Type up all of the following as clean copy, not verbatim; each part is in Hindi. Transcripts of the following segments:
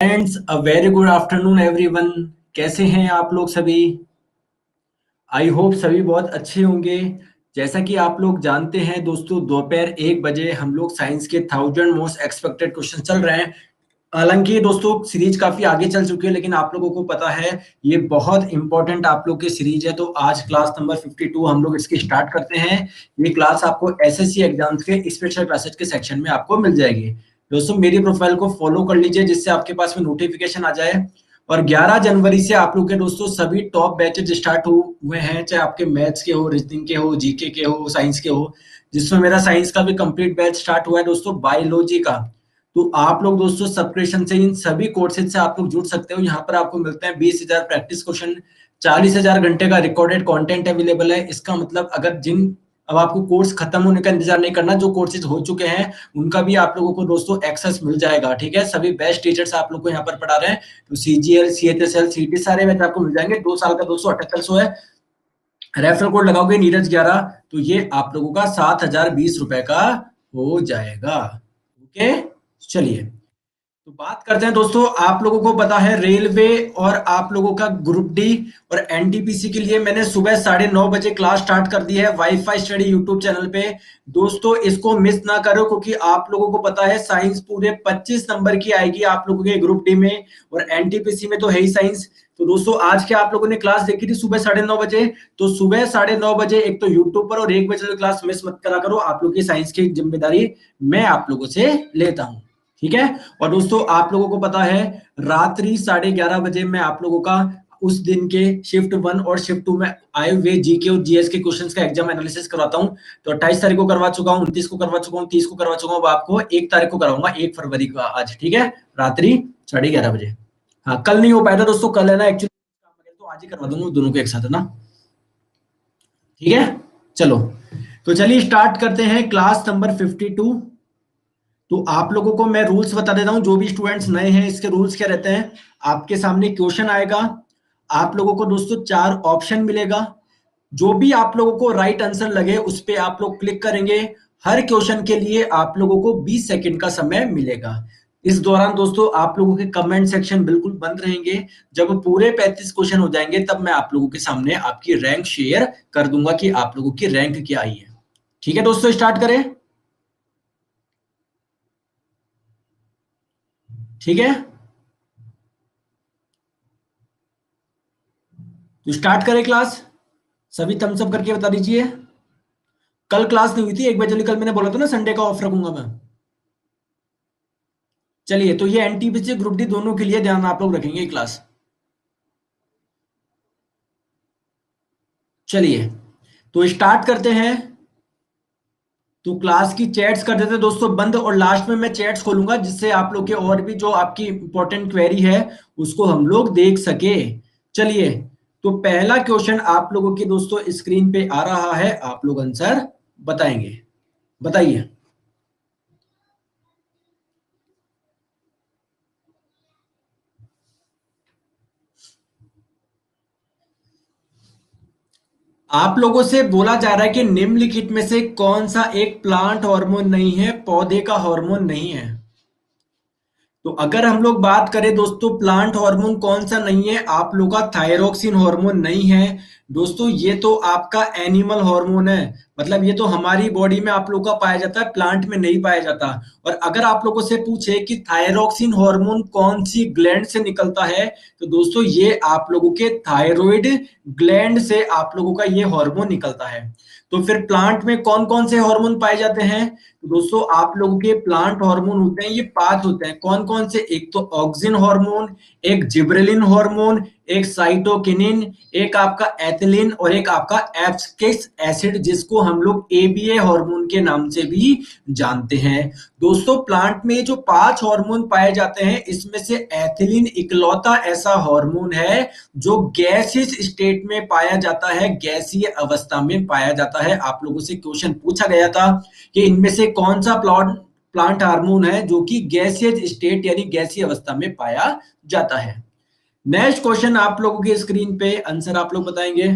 Friends, a very good afternoon everyone. कैसे हैं आप लोग सभी? आई होप सभी बहुत अच्छे होंगे। जैसा कि आप लोग जानते हैं दोस्तों, दोपहर 1 बजे हम लोग साइंस के 1000 मोस्ट एक्सपेक्टेड क्वेश्चन चल रहे हैं। हालांकि दोस्तों सीरीज काफी आगे चल चुकी है, लेकिन आप लोगों को पता है ये बहुत इंपॉर्टेंट आप लोग की सीरीज है। तो आज क्लास नंबर 52 हम लोग इसकी स्टार्ट करते हैं। ये क्लास आपको एसएससी एग्जाम्स के स्पेशल क्लासेज के सेक्शन में आपको मिल जाएगी। दोस्तों मेरी प्रोफाइल को फॉलो कर लीजिए, जिससे आपके पास में नोटिफिकेशन आ जाए। और 11 जनवरी से आप लोग के दोस्तों सभी टॉप बैचेज स्टार्ट हुए हैं, चाहे आपके मैथ्स के हो, रीजनिंग के हो, जीके के हो, साइंस के हो। जिसमें मेरा साइंस का भी कंप्लीट बैच स्टार्ट हुआ है दोस्तों, बायोलॉजी का। तो आप लोग दोस्तों सब्सक्रिप्शन से इन सभी कोर्सेज से आप लोग जुड़ सकते हो। यहाँ पर आपको मिलते हैं 20,000 प्रैक्टिस क्वेश्चन, 40,000 घंटे का रिकॉर्डेड कंटेंट अवेलेबल है। इसका मतलब अगर जिन अब आपको कोर्स खत्म होने का इंतजार नहीं करना, जो कोर्सेज हो चुके हैं उनका भी आप लोगों को दोस्तों एक्सेस मिल जाएगा। ठीक है, सभी बेस्ट टीचर्स आप लोग को यहाँ पर पढ़ा रहे हैं। तो सीजीएल, सीएचएसएल, सीटी सारे बैच आपको मिल जाएंगे। 2 साल का दोस्तों 7800 है। रेफरल कोड लगाओगे नीरज 11, तो ये आप लोगों का 7,020 रुपए का हो जाएगा। ओके, चलिए तो बात करते हैं दोस्तों। आप लोगों को पता है रेलवे और आप लोगों का ग्रुप डी और एनटीपीसी के लिए मैंने सुबह 9:30 बजे क्लास स्टार्ट कर दी है वाईफाई स्टडी यूट्यूब चैनल पे। दोस्तों इसको मिस ना करो, क्योंकि आप लोगों को पता है साइंस पूरे 25 नंबर की आएगी आप लोगों के ग्रुप डी में, और एनटीपीसी में तो है ही साइंस। तो दोस्तों आज के आप लोगों ने क्लास देखी थी सुबह 9:30 बजे। तो सुबह 9:30 बजे एक तो यूट्यूब पर और 1 बजे क्लास मिस मत करा करो। आप लोग की साइंस की जिम्मेदारी मैं आप लोगों से लेता हूँ। ठीक है। और दोस्तों आप लोगों को पता है रात्रि 11:30 बजे मैं आप लोगों का उस दिन के शिफ्ट 1 और शिफ्ट 2 में आए हुए जीके और जीएस के क्वेश्चंस का एग्जाम एनालिसिस करवाता हूं। तो 28 तारीख को करवा चुका हूं, 29 को करवा चुका हूं, 30 को करवा चुका हूं। अब आपको 1 तारीख को कराऊंगा, 1 फरवरी का आज। ठीक है, रात्रि 11:30 बजे। हाँ, कल नहीं हो पाया था दोस्तों, कल है ना एक्चुअली, तो आज ही करवा दूंगा दोनों को एक साथ, है ना। ठीक है, चलो तो चलिए स्टार्ट करते हैं क्लास नंबर 52। तो आप लोगों को मैं रूल्स बता देता हूं, जो भी स्टूडेंट्स नए हैं इसके रूल्स क्या रहते हैं। आपके सामने क्वेश्चन आएगा, आप लोगों को दोस्तों 4 ऑप्शन मिलेगा। जो भी आप लोगों को राइट आंसर लगे उस पे आप लोग क्लिक करेंगे। हर क्वेश्चन के लिए आप लोगों को 20 सेकंड का समय मिलेगा। इस दौरान दोस्तों आप लोगों के कमेंट सेक्शन बिल्कुल बंद रहेंगे। जब पूरे 35 क्वेश्चन हो जाएंगे तब मैं आप लोगों के सामने आपकी रैंक शेयर कर दूंगा कि आप लोगों की रैंक क्या आई है। ठीक है दोस्तों, स्टार्ट करें। ठीक है, तो स्टार्ट करें क्लास। सभी थम्स अप करके बता दीजिए। कल क्लास नहीं हुई थी 1 बजे वाली, कल मैंने बोला था ना संडे का ऑफ रखूंगा मैं। चलिए, तो ये एनटीपीसी ग्रुप डी दोनों के लिए ध्यान आप लोग रखेंगे क्लास। चलिए तो स्टार्ट करते हैं। तो क्लास की चैट्स कर देते हैं दोस्तों बंद, और लास्ट में मैं चैट्स खोलूंगा जिससे आप लोग के और भी जो आपकी इंपॉर्टेंट क्वेरी है उसको हम लोग देख सके। चलिए, तो पहला क्वेश्चन आप लोगों के दोस्तों स्क्रीन पे आ रहा है, आप लोग आंसर बताएंगे। बताइए। आप लोगों से बोला जा रहा है कि निम्नलिखित में से कौन सा एक प्लांट हार्मोन नहीं है, पौधे का हार्मोन नहीं है। तो अगर हम लोग बात करें दोस्तों प्लांट हार्मोन कौन सा नहीं है, आप लोग का थायरोक्सिन हार्मोन नहीं है। दोस्तों ये तो आपका एनिमल हार्मोन है, मतलब ये तो हमारी बॉडी में आप लोग का पाया जाता है, प्लांट में नहीं पाया जाता। और अगर आप लोगों से पूछे कि थायरोक्सिन हार्मोन कौन सी ग्लैंड से निकलता है, तो दोस्तों ये आप लोगों के थायराइड ग्लैंड से आप लोगों का ये हार्मोन निकलता है। तो फिर प्लांट में कौन कौन से हार्मोन पाए जाते हैं? तो दोस्तों आप लोगों के प्लांट हार्मोन होते हैं, ये 5 होते हैं। कौन कौन से? एक तो ऑक्सिन हार्मोन, एक जिब्रेलिन हार्मोन, एक साइटोकिनिन, एक आपका एथिलीन, और एक आपका एब्सिक्स एसिड, जिसको हम लोग एबीए हार्मोन के नाम से भी जानते हैं। दोस्तों प्लांट में जो 5 हार्मोन पाए जाते हैं, इसमें से एथिलीन इकलौता ऐसा हार्मोन है जो गैसियस स्टेट में पाया जाता है, गैसीय अवस्था में पाया जाता है। आप लोगों से क्वेश्चन पूछा गया था कि इनमें से कौन सा प्लांट हार्मोन है जो कि गैसीय स्टेट यानी गैसीय अवस्था में पाया जाता है। नेक्स्ट क्वेश्चन आप लोगों की स्क्रीन पे आंसर आप लोग बताएंगे।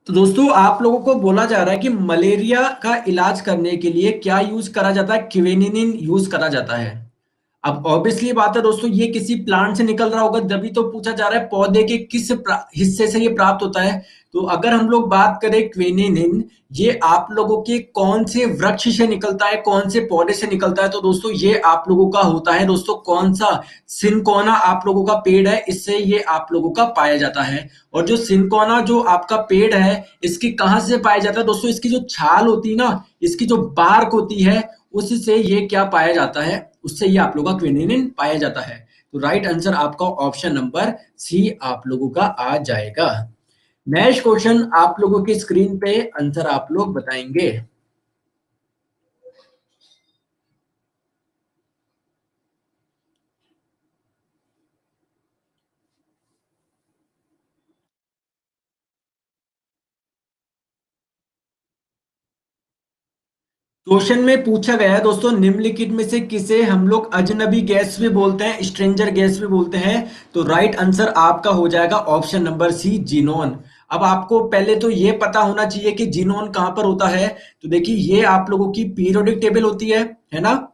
तो दोस्तों आप लोगों को बोला जा रहा है कि मलेरिया का इलाज करने के लिए क्या यूज करा जाता है? क्विनिन यूज करा जाता है। अब ऑब्वियसली बात है दोस्तों, ये किसी प्लांट से निकल रहा होगा, तभी तो पूछा जा रहा है पौधे के किस हिस्से से ये प्राप्त होता है। तो अगर हम लोग बात करें क्विनिन, ये आप लोगों के कौन से वृक्ष से निकलता है, कौन से पौधे से निकलता है? तो दोस्तों ये आप लोगों का होता है दोस्तों कौन सा, सिनकोना आप लोगों का पेड़ है, इससे ये आप लोगों का पाया जाता है। और जो सिनकोना जो आपका पेड़ है, इसकी कहां से पाया जाता है दोस्तों? इसकी जो छाल होती है ना, इसकी जो बार्क होती है, उससे ये क्या पाया जाता है? उससे ये आप लोगों का क्विनिन पाया जाता है। तो राइट आंसर आपका ऑप्शन नंबर सी आप लोगों का आ जाएगा। नेक्स्ट क्वेश्चन आप लोगों की स्क्रीन पे आंसर आप लोग बताएंगे। क्वेश्चन में पूछा गया है दोस्तों, निम्नलिखित में से किसे हम लोग अजनबी गैस भी बोलते हैं, स्ट्रेंजर गैस भी बोलते हैं? तो राइट आंसर आपका हो जाएगा ऑप्शन नंबर सी, जीनोन। अब आपको पहले तो ये पता होना चाहिए कि जीनोन कहां पर होता है। तो देखिए ये आप लोगों की पीरियोडिक टेबल होती है ना।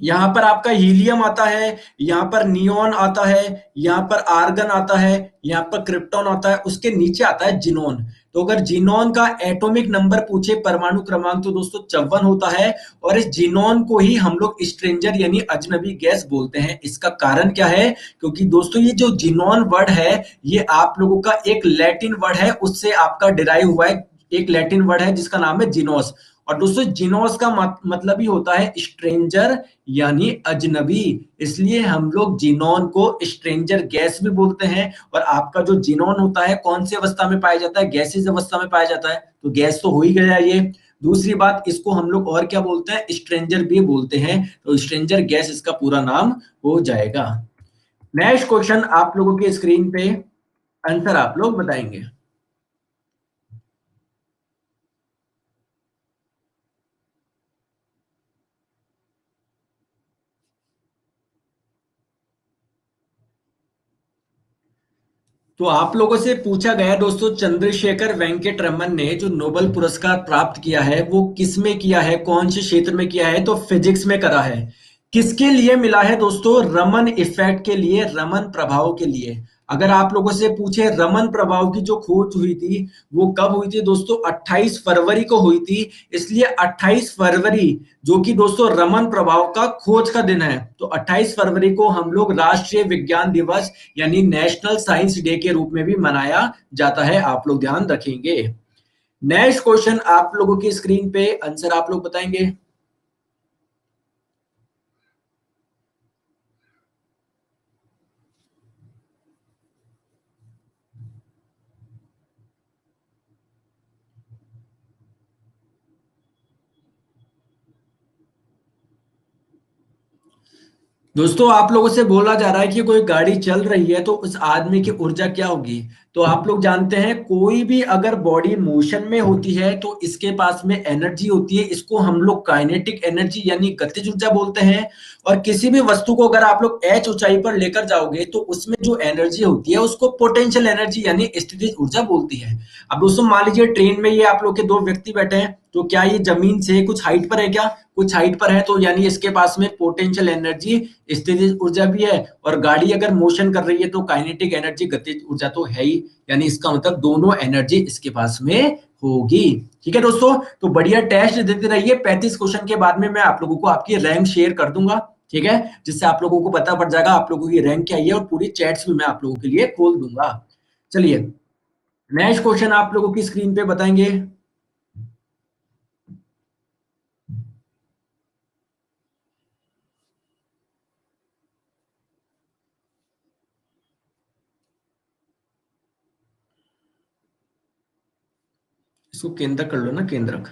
यहाँ पर आपका हीलियम आता है, यहाँ पर नियोन आता है, यहाँ पर आर्गन आता है, यहाँ पर क्रिप्टॉन आता है, उसके नीचे आता है जिनोन। तो अगर जिनोन का एटॉमिक नंबर पूछे, परमाणु क्रमांक, तो दोस्तों 54 होता है। और इस जिनोन को ही हम लोग स्ट्रेंजर यानी अजनबी गैस बोलते हैं। इसका कारण क्या है? क्योंकि दोस्तों ये जो जिनोन वर्ड है, ये आप लोगों का एक लैटिन वर्ड है, उससे आपका डिराइव हुआ है। एक लैटिन वर्ड है जिसका नाम है जिनोस। और दोस्तों जिनोस का मतलब ही होता है स्ट्रेंजर यानी अजनबी। इसलिए हम लोग जिनोन को स्ट्रेंजर गैस भी बोलते हैं। और आपका जो जिनोन होता है कौन सी अवस्था में पाया जाता है? गैसीय अवस्था में पाया जाता है। तो गैस तो हो ही गया ये। दूसरी बात, इसको हम लोग और क्या बोलते हैं? स्ट्रेंजर भी बोलते हैं। तो स्ट्रेंजर गैस इसका पूरा नाम हो जाएगा। नेक्स्ट क्वेश्चन आप लोगों की स्क्रीन पे आंसर आप लोग बताएंगे। तो आप लोगों से पूछा गया दोस्तों, चंद्रशेखर वेंकट रमन ने जो नोबेल पुरस्कार प्राप्त किया है वो किस में किया है, कौन से क्षेत्र में किया है? तो फिजिक्स में करा है। किसके लिए मिला है दोस्तों? रमन इफेक्ट के लिए, रमन प्रभाव के लिए। अगर आप लोगों से पूछे रमन प्रभाव की जो खोज हुई थी वो कब हुई थी दोस्तों? 28 फरवरी को हुई थी। इसलिए 28 फरवरी जो कि दोस्तों रमन प्रभाव का खोज का दिन है, तो 28 फरवरी को हम लोग राष्ट्रीय विज्ञान दिवस यानी नेशनल साइंस डे के रूप में भी मनाया जाता है। आप लोग ध्यान रखेंगे। नेक्स्ट क्वेश्चन आप लोगों की स्क्रीन पे आंसर आप लोग बताएंगे। दोस्तों आप लोगों से बोला जा रहा है कि कोई गाड़ी चल रही है तो उस आदमी की ऊर्जा क्या होगी? तो आप लोग जानते हैं कोई भी अगर बॉडी मोशन में होती है तो इसके पास में एनर्जी होती है, इसको हम लोग काइनेटिक एनर्जी यानी गतिज ऊर्जा बोलते हैं। और किसी भी वस्तु को अगर आप लोग एच ऊंचाई पर लेकर जाओगे तो उसमें जो एनर्जी होती है उसको पोटेंशियल एनर्जी यानी स्थितिज ऊर्जा बोलती है। अब दोस्तों मान लीजिए ट्रेन में ये आप लोग के दो व्यक्ति बैठे हैं, तो क्या ये जमीन से कुछ हाइट पर है? क्या कुछ हाइट पर है, तो यानी इसके पास में पोटेंशियल एनर्जी स्थितिज ऊर्जा भी है। और गाड़ी अगर मोशन कर रही है तो काइनेटिक एनर्जी गतिज ऊर्जा तो है ही। यानी इसका मतलब दोनों एनर्जी इसके पास में होगी। ठीक है दोस्तों, तो बढ़िया टेस्ट देते रहिए। 35 क्वेश्चन के बाद में मैं आप लोगों को आपकी रैंक शेयर कर दूंगा, ठीक है, जिससे आप लोगों को पता पड़ जाएगा आप लोगों की रैंक क्या है, और पूरी चैट्स भी मैं आप लोगों के लिए खोल दूंगा। चलिए नेक्स्ट क्वेश्चन आप लोगों की स्क्रीन पे बताएंगे। इसको केंद्रक कर लो ना, केंद्रक।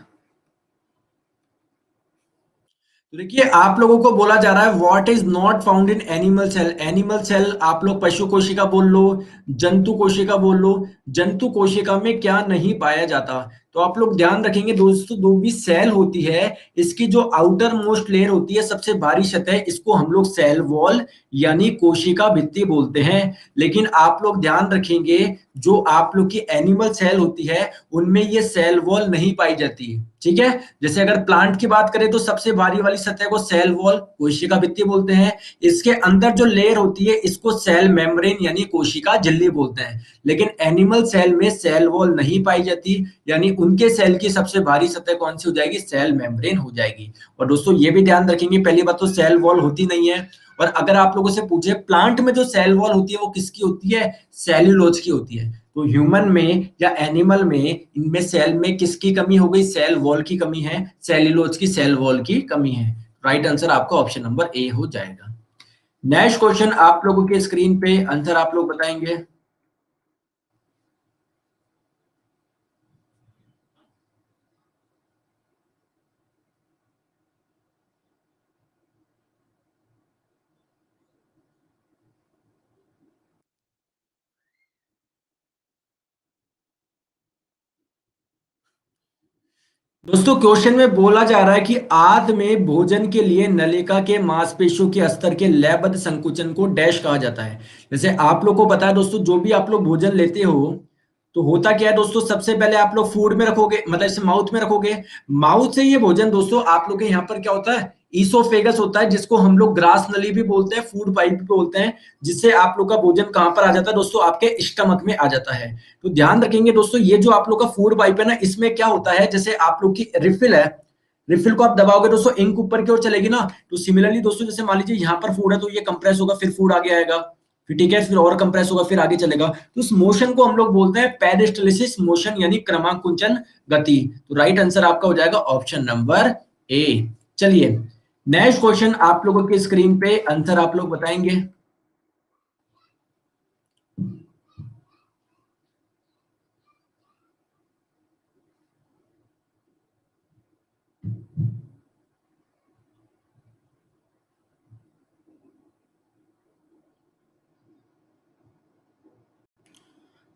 तो देखिए आप लोगों को बोला जा रहा है what is not found in animal cell. Animal cell आप लोग पशु कोशिका बोल लो, जंतु कोशिका बोल लो। जंतु कोशिका में क्या नहीं पाया जाता? तो आप लोग ध्यान रखेंगे दोस्तों, जो भी सेल होती है इसकी जो आउटर मोस्ट लेयर होती है, सबसे बाहरी सतह, इसको हम लोग सेल वॉल यानी कोशिका भित्ति बोलते हैं। लेकिन आप लोग ध्यान रखेंगे, जो आप लोग की एनिमल सेल होती है उनमें ये सेल वॉल नहीं पाई जाती है, ठीक है। जैसे अगर प्लांट की बात करें तो सबसे बाहरी वाली सतह को सेल वॉल कोशिका भित्ति बोलते हैं। इसके अंदर जो लेयर होती है इसको सेल मेम्ब्रेन यानी कोशिका झिल्ली बोलते हैं। लेकिन एनिमल सेल में सेल वॉल नहीं पाई जाती, यानी उनके सेल की सबसे बाहरी सतह कौन सी हो जाएगी, सेल मेम्ब्रेन हो जाएगी। और दोस्तों ये भी ध्यान रखेंगे, पहली बात तो सेल वॉल होती नहीं है। और अगर आप लोगों से पूछे प्लांट में जो सेल वॉल होती है वो किसकी होती है, सेल्यूलोज की होती है। तो ह्यूमन में या एनिमल में इनमें सेल में किसकी कमी हो गई, सेल वॉल की कमी है, सेल्यूलोज की सेल वॉल की कमी है। राइट आंसर आपका ऑप्शन नंबर ए हो जाएगा। नेक्स्ट क्वेश्चन आप लोगों के स्क्रीन पे, आंसर आप लोग बताएंगे। दोस्तों क्वेश्चन में बोला जा रहा है कि आंत में भोजन के लिए नलिका के मांसपेशियों के स्तर के लयबद्ध संकुचन को डैश कहा जाता है। जैसे आप लोग को पता है दोस्तों, जो भी आप लोग भोजन लेते हो तो होता क्या है दोस्तों, सबसे पहले आप लोग फूड में रखोगे, मतलब इसे माउथ में रखोगे। माउथ से ये भोजन दोस्तों आप लोग के यहाँ पर क्या होता है, ईसोफेगस होता है, जिसको हम लोग ग्रास नली भी बोलते हैं, फूड पाइप भी बोलते हैं, जिससे आप लोग का भोजन कहां पर आ जाता है दोस्तों, आपके स्टमक में आ जाता है। तो ध्यान रखेंगे दोस्तों, ये जो आप लोग का फूड पाइप है ना, इसमें क्या होता है, जैसे आप लोग की रिफिल है, रिफिल को आप दबाओगे दोस्तों, इंक ऊपर की ओर चलेगी ना। तो सिमिलरली दोस्तों, जैसे मान लीजिए यहाँ पर फूड है तो ये कंप्रेस होगा, फिर फूड आगे आएगा, फिर ठीक है, फिर और कंप्रेस होगा, फिर आगे चलेगा। तो इस मोशन को हम लोग बोलते हैं पेरिस्टालिसिस मोशन यानी क्रमांकुंचन गति। तो राइट आंसर आपका हो जाएगा ऑप्शन नंबर ए। चलिए नेक्स्ट क्वेश्चन आप लोगों की स्क्रीन पे, आंसर आप लोग बताएंगे।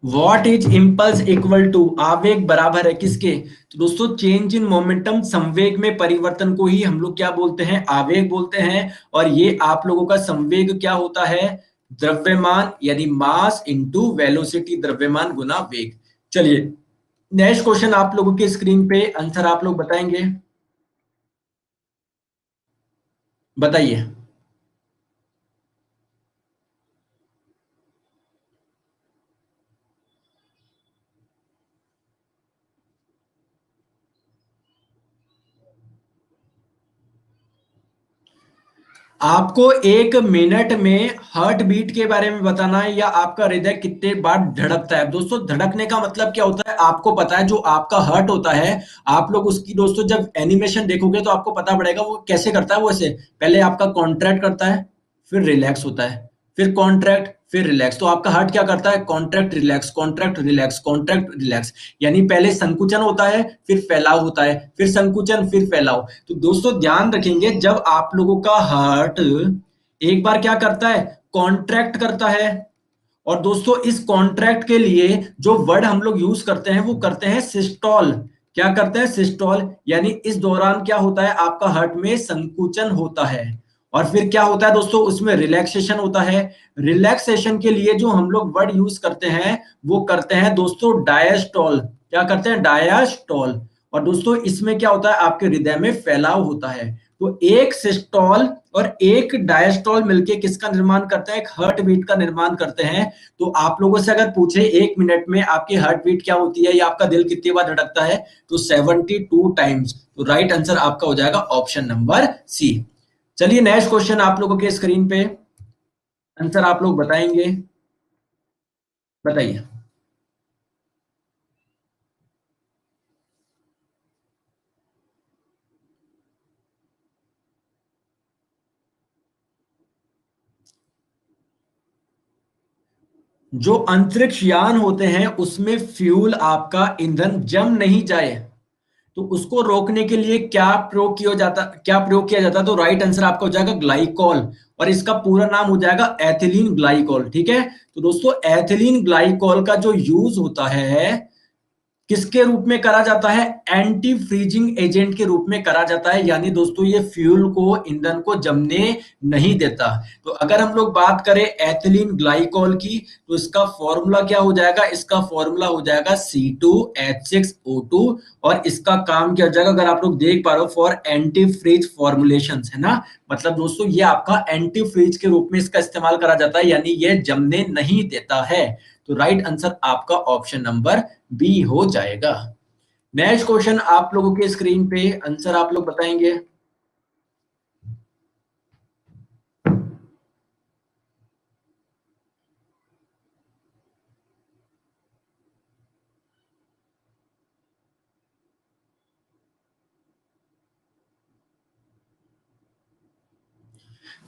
What is impulse equal to, आवेग बराबर है किसके, तो दोस्तों चेंज इन मोमेंटम, संवेग में परिवर्तन को ही हम लोग क्या बोलते हैं, आवेग बोलते हैं। और ये आप लोगों का संवेग क्या होता है, द्रव्यमान यानी मास इनटू वेलोसिटी, द्रव्यमान गुना वेग। चलिए नेक्स्ट क्वेश्चन आप लोगों की स्क्रीन पे, आंसर आप लोग बताएंगे, बताइए। आपको एक मिनट में हार्ट बीट के बारे में बताना है, या आपका हृदय कितने बार धड़कता है। दोस्तों धड़कने का मतलब क्या होता है, आपको पता है, जो आपका हार्ट होता है, आप लोग उसकी दोस्तों जब एनिमेशन देखोगे तो आपको पता पड़ेगा वो कैसे करता है। वो ऐसे पहले आपका कॉन्ट्रैक्ट करता है, फिर रिलैक्स होता है, फिर कॉन्ट्रैक्ट, फिर रिलैक्स। तो आपका हार्ट क्या करता है, contract relax, contract relax, contract relax. यानी पहले संकुचन होता है, फिर फैलाव होता है, फिर संकुचन, फिर फैलाव। तो दोस्तों ध्यान रखेंगे, जब आप लोगों का हार्ट एक बार क्या करता है, कॉन्ट्रैक्ट करता है। और दोस्तों इस कॉन्ट्रैक्ट के लिए जो वर्ड हम लोग यूज करते हैं वो करते हैं सिस्टोल। क्या करते हैं, सिस्टोल। यानी इस दौरान क्या होता है, आपका हार्ट में संकुचन होता है। और फिर क्या होता है दोस्तों, उसमें रिलैक्सेशन होता है। रिलैक्सेशन के लिए जो हम लोग वर्ड यूज करते हैं वो करते हैं दोस्तों डायस्टोल। क्या करते हैं, डायस्टोल। और दोस्तों इसमें क्या होता है, आपके हृदय में फैलाव होता है। तो एक सिस्टोल और एक डायस्टोल मिलके किसका निर्माण करता है, एक हार्ट बीट का निर्माण करते हैं। तो आप लोगों से अगर पूछे एक मिनट में आपकी हार्ट बीट क्या होती है या आपका दिल कितनी बार धड़कता है, तो 72 टाइम्स। तो राइट आंसर आपका हो जाएगा ऑप्शन नंबर सी। चलिए नेक्स्ट क्वेश्चन आप लोगों के स्क्रीन पे, आंसर आप लोग बताएंगे, बताइए। जो अंतरिक्ष यान होते हैं उसमें फ्यूल आपका ईंधन जम नहीं जाए, तो उसको रोकने के लिए क्या प्रयोग किया जाता, तो राइट आंसर आपका हो जाएगा ग्लाइकॉल। और इसका पूरा नाम हो जाएगा एथिलीन ग्लाइकॉल, ठीक है। तो दोस्तों एथिलीन ग्लाइकॉल का जो यूज होता है किसके रूप में करा जाता है? एंटी फ्रीजिंग एजेंट के रूप में करा जाता है, यानी दोस्तों ये फ्यूल को, ईंधन को जमने नहीं देता। तो अगर हम लोग बात करें एथिलीन ग्लाइकॉल की, तो इसका फॉर्मूला क्या हो जाएगा? इसका फॉर्मूला हो जाएगा C2H6O2, और इसका काम क्या हो जाएगा? अगर आप लोग देख पा रहे हो, फॉर एंटी फ्रीज फॉर्मुलेशन, है ना। मतलब दोस्तों ये आपका एंटी फ्रीज के रूप में इसका इस्तेमाल करा जाता है, यानी ये जमने नहीं देता है। तो राइट आंसर आपका ऑप्शन नंबर बी हो जाएगा। नेक्स्ट क्वेश्चन आप लोगों के स्क्रीन पे, आंसर आप लोग बताएंगे।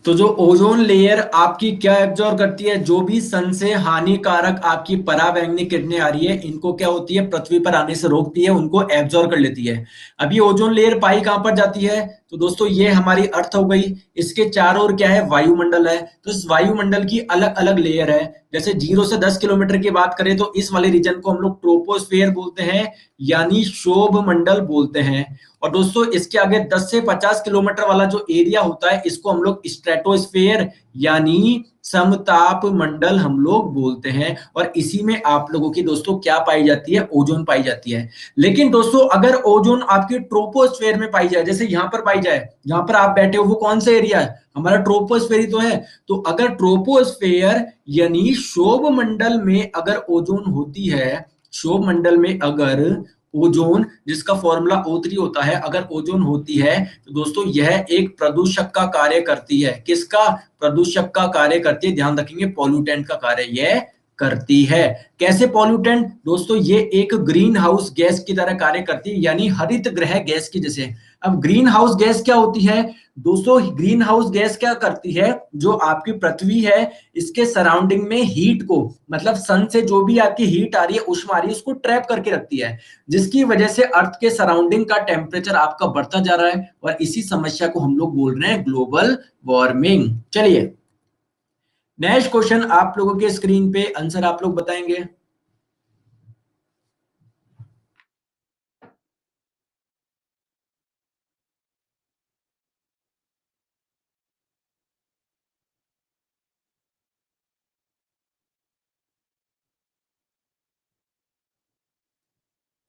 तो जो ओजोन लेयर आपकी क्या एब्जॉर्ब करती है? जो भी सन से हानिकारक आपकी पराबैंगनी किरणें आ रही है, इनको क्या होती है? पृथ्वी पर आने से रोकती है, उनको एब्जॉर्ब कर लेती है। अभी ओजोन लेयर पाई कहां पर जाती है? तो दोस्तों ये हमारी अर्थ हो गई, इसके चारों ओर क्या है? वायुमंडल है। तो इस वायुमंडल की अलग अलग लेयर है। जैसे 0 से 10 किलोमीटर की बात करें तो इस वाले रीजन को हम लोग ट्रोपोस्फेयर बोलते हैं, यानी शोभ मंडल बोलते हैं। और दोस्तों इसके आगे 10 से 50 किलोमीटर वाला जो एरिया होता है, इसको हम लोग स्ट्रेटोस्फेयर यानी समताप मंडल हम लोग बोलते हैं। और इसी में आप लोगों की दोस्तों क्या पाई जाती है? ओजोन पाई जाती है। लेकिन दोस्तों अगर ओजोन आपके ट्रोपोस्फेयर में पाई जाए, जैसे यहां पर पाई जाए, जहां पर आप बैठे हो वो कौन सा एरिया है? हमारा ट्रोपोस्फेयर ही तो है। तो अगर ट्रोपोस्फेयर यानी शोभ मंडल में अगर ओजोन होती है, शोभ मंडल में अगर ओजोन, जिसका फॉर्मूला O3 होता है, अगर ओजोन होती है, तो दोस्तों यह एक प्रदूषक का कार्य करती है। किसका? प्रदूषक का कार्य करती है। ध्यान रखेंगे, पॉल्यूटेंट का कार्य यह करती है। कैसे पॉल्यूटेंट? दोस्तों ये एक ग्रीन हाउस गैस की तरह कार्य करती है, यानी हरित गृह गैस की जैसे। अब ग्रीन हाउस गैस क्या होती है? दोस्तों ग्रीन हाउस गैस क्या करती है? जो आपकी पृथ्वी है, इसके सराउंडिंग में हीट को, मतलब सन से जो भी आपकी हीट आ रही है, ऊष्मा आ रही है, उसको ट्रैप करके रखती है, जिसकी वजह से अर्थ के सराउंडिंग का टेम्परेचर आपका बढ़ता जा रहा है। और इसी समस्या को हम लोग बोल रहे हैं ग्लोबल वार्मिंग। चलिए नेक्स्ट क्वेश्चन आप लोगों के स्क्रीन पे, आंसर आप लोग बताएंगे।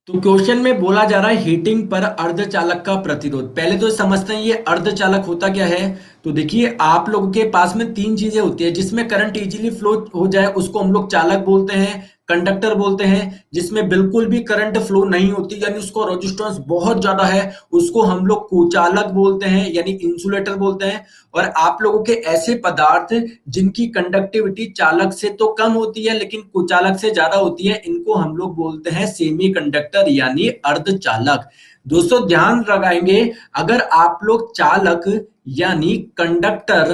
तो क्वेश्चन में बोला जा रहा है हीटिंग पर अर्धचालक का प्रतिरोध। पहले तो समझते हैं ये अर्धचालक होता क्या है। तो देखिए आप लोगों के पास में तीन चीजें होती है, जिसमें करंट इजीली फ्लो हो जाए उसको हम लोग चालक बोलते हैं, कंडक्टर बोलते हैं। जिसमें बिल्कुल भी करंट फ्लो नहीं होती, यानी उसको रेजिस्टेंस बहुत ज्यादा है, उसको हम लोग कुचालक बोलते हैं, यानी इंसुलेटर बोलते हैं। और आप लोगों के ऐसे पदार्थ जिनकी कंडक्टिविटी चालक से तो कम होती है लेकिन कुचालक से ज्यादा होती है, इनको हम लोग बोलते हैं सेमीकंडक्टर यानी अर्धचालक। दोस्तों ध्यान लगाएंगे, अगर आप लोग चालक यानी कंडक्टर